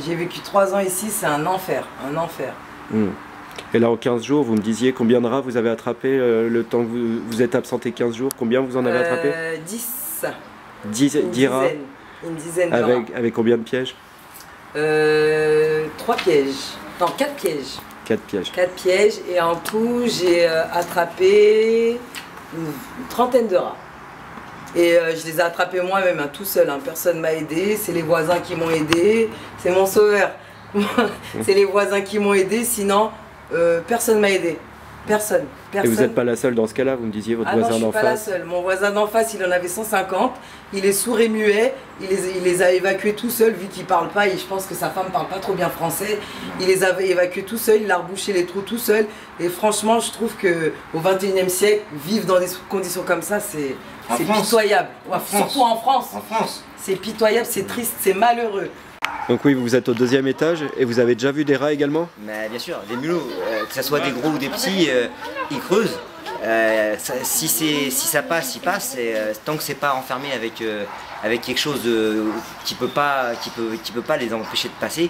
J'ai vécu 3 ans ici, c'est un enfer, un enfer. Et là, en 15 jours, vous me disiez combien de rats vous avez attrapé le temps que vous êtes absenté 15 jours? Combien vous en avez attrapé? 10. 10 rats? Une dizaine de rats. Avec combien de pièges? 3 pièges. Non, 4 pièges. 4 pièges. 4 pièges et en tout, j'ai attrapé une trentaine de rats. Et je les ai attrapés moi-même, hein, tout seul. Hein. Personne ne m'a aidé, c'est les voisins qui m'ont aidé. C'est mon sauveur. C'est les voisins qui m'ont aidé, sinon personne ne m'a aidé. Personne. Et vous n'êtes pas la seule dans ce cas-là, vous me disiez, votre voisin d'en face? Non, je suis pas la seule. Mon voisin d'en face, il en avait 150. Il est sourd et muet. Il les a évacués tout seul, vu qu'il ne parle pas. Et je pense que sa femme ne parle pas trop bien français. Il les avait évacués tout seul. Il a rebouché les trous tout seul. Et franchement, je trouve qu'au XXIe siècle, vivre dans des conditions comme ça, c'est pitoyable. Ouais, surtout en France. En France. C'est pitoyable, c'est triste, c'est malheureux. Donc oui, vous êtes au 2e étage et vous avez déjà vu des rats également? Mais bien sûr, les mulots, que ce soit des gros ou des petits, ils creusent. Si ça passe, ils passent. Et, tant que c'est pas enfermé avec quelque chose qui peut pas les empêcher de passer,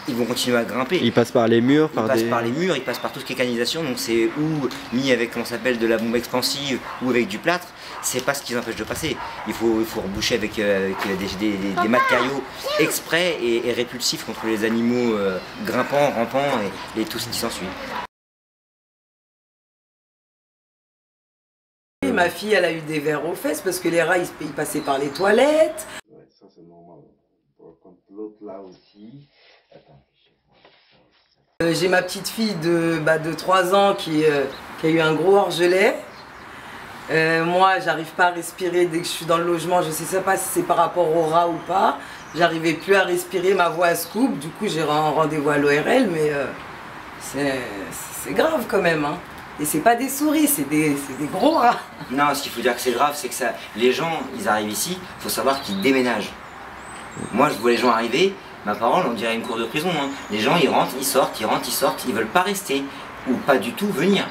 ils vont continuer à grimper. Ils passent par les murs, par les murs, ils passent par tout ce qui est canalisation. Donc c'est ou mis avec, comment ça s'appelle, de la bombe expansive ou avec du plâtre. C'est pas ce qui les empêche de passer. Il faut reboucher avec des matériaux exprès et répulsifs contre les animaux grimpants, rampants et tout ce qui s'ensuit. Ma fille, elle a eu des vers aux fesses parce que les rats, ils passaient par les toilettes. Ouais, ça c'est normal. Quand l'autre là aussi. Attends. J'ai ma petite fille de 3 ans qui a eu un gros orgelet. Moi, j'arrive pas à respirer dès que je suis dans le logement. Je sais pas si c'est par rapport au rat ou pas. J'arrivais plus à respirer, ma voix se coupe. Du coup, j'ai un rendez-vous à l'ORL, mais c'est grave quand même. Hein. Et c'est pas des souris, c'est des gros rats. Non, ce qu'il faut dire que c'est grave, c'est que ça, les gens, ils arrivent ici, il faut savoir qu'ils déménagent. Moi, je vois les gens arriver, ma parole, on dirait une cour de prison. Hein. Les gens, ils rentrent, ils sortent, ils veulent pas rester. Ou pas du tout venir.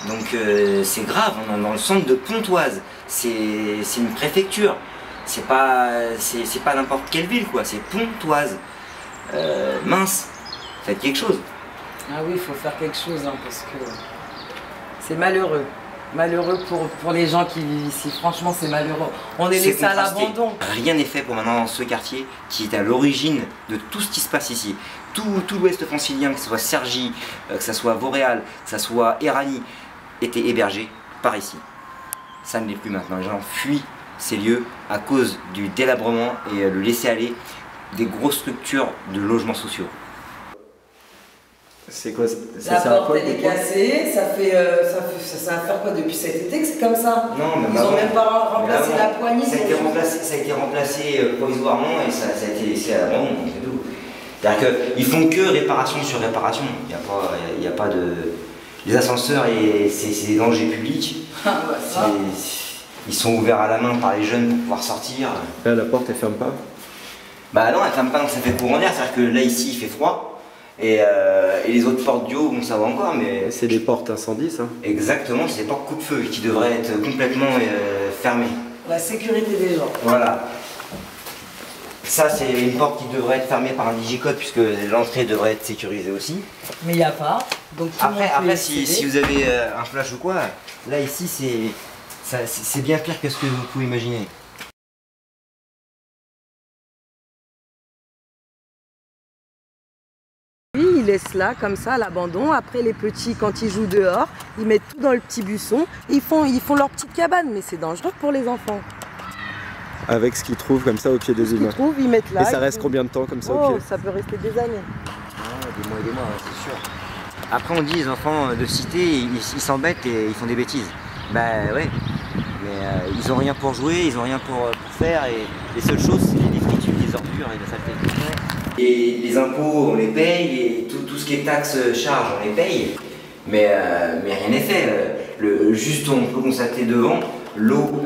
Donc c'est grave, on est dans le centre de Pontoise, c'est une préfecture, c'est pas n'importe quelle ville quoi, c'est Pontoise. Mince, faites quelque chose. Ah oui, il faut faire quelque chose hein, parce que c'est malheureux. Malheureux pour les gens qui vivent ici, franchement c'est malheureux. On est laissé à l'abandon. Rien n'est fait pour maintenant ce quartier qui est à l'origine de tout ce qui se passe ici. Tout l'ouest francilien, que ce soit Cergy, que ce soit Vauréal, que ce soit Éragny, était hébergé par ici. Ça ne l'est plus maintenant, les gens fuient ces lieux à cause du délabrement et le laisser-aller des grosses structures de logements sociaux. C'est quoi la porte elle est cassée, ça va faire quoi depuis cet été que c'est comme ça? Non, mais ils n'ont même pas remplacé la poignée. Ça a été remplacé provisoirement et ça a été laissé à l'abandon, c'est tout. C'est-à-dire qu'ils font que réparation sur réparation. Il n'y a pas de... Les ascenseurs, c'est des dangers publics. Ils sont ouverts à la main par les jeunes pour pouvoir sortir. Là, la porte elle ferme pas? Bah non, elle ferme pas, donc ça fait courant d'air. C'est-à-dire que là, ici, il fait froid. Et les autres portes du haut, bon, ça va encore, mais... C'est des portes incendies, ça? Exactement, c'est des portes coupe-feu qui devraient être complètement fermées. La sécurité des gens. Voilà. Ça, c'est une porte qui devrait être fermée par un digicode puisque l'entrée devrait être sécurisée aussi. Mais il n'y a pas. Donc après si vous avez un flash ou quoi, là ici c'est bien pire que ce que vous pouvez imaginer. Lui, il laisse là, comme ça, à l'abandon. Après, les petits, quand ils jouent dehors, ils mettent tout dans le petit buisson. Ils font leur petite cabane, mais c'est dangereux pour les enfants. Avec ce qu'ils trouvent comme ça au pied des immeubles. Ils mettent là. Et ça reste combien de temps comme ça au pied? Ça peut rester des années. Des mois et des mois, c'est sûr. Après on dit les enfants de cité, ils s'embêtent et ils font des bêtises. Bah ouais, mais ils ont rien pour jouer, ils ont rien pour faire et les seules choses c'est des fritures, des ordures et de la saleté. Ouais. Et les impôts on les paye et tout ce qui est taxes, charges on les paye, mais rien n'est fait. Juste on peut constater devant, l'eau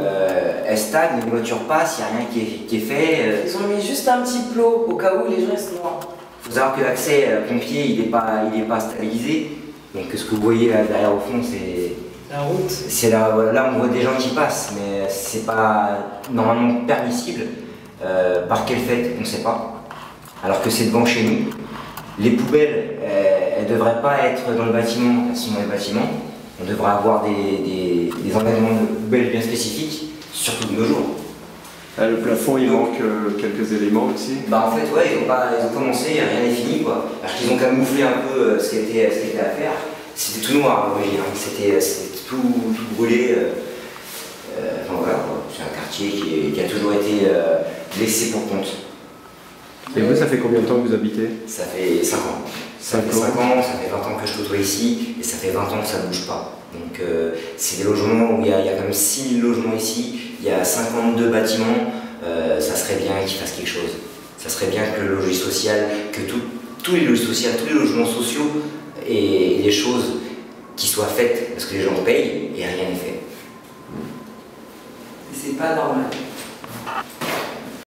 elle stagne, les voitures passent, il n'y a rien qui est fait. Ils ont mis juste un petit plot au cas où les gens se noient. Il faut savoir que l'accès pompier il n'est pas stabilisé, donc ce que vous voyez là derrière au fond c'est la route. C'est là on voit des gens qui passent, mais c'est pas normalement permissible. Par quel fait on ne sait pas. alors que c'est devant chez nous. Les poubelles, elles ne devraient pas être dans le bâtiment, elles sont dans les bâtiments. On devrait avoir des engagements de poubelles bien spécifiques, surtout de nos jours. Le plafond, il manque quelques éléments aussi. Bah en fait, ouais, ils ont commencé, rien n'est fini quoi. Alors qu'ils ont camouflé un peu ce qui était à faire. C'était tout noir à l'origine, hein. C'était tout brûlé. Enfin voilà, quoi. C'est un quartier qui a toujours été laissé pour compte. Et vous, ça fait combien de temps que vous habitez? Ça fait 5 ans. Ça fait 5 ans, ça fait 20 ans que je côtoie ici, et ça fait 20 ans que ça ne bouge pas. Donc c'est des logements où il y a quand même 6 000 logements ici, il y a 52 bâtiments, ça serait bien qu'ils fassent quelque chose. Ça serait bien que le logis social, que tous les logements sociaux, tous les logements sociaux aient des choses qui soient faites, parce que les gens payent et rien n'est fait. C'est pas normal.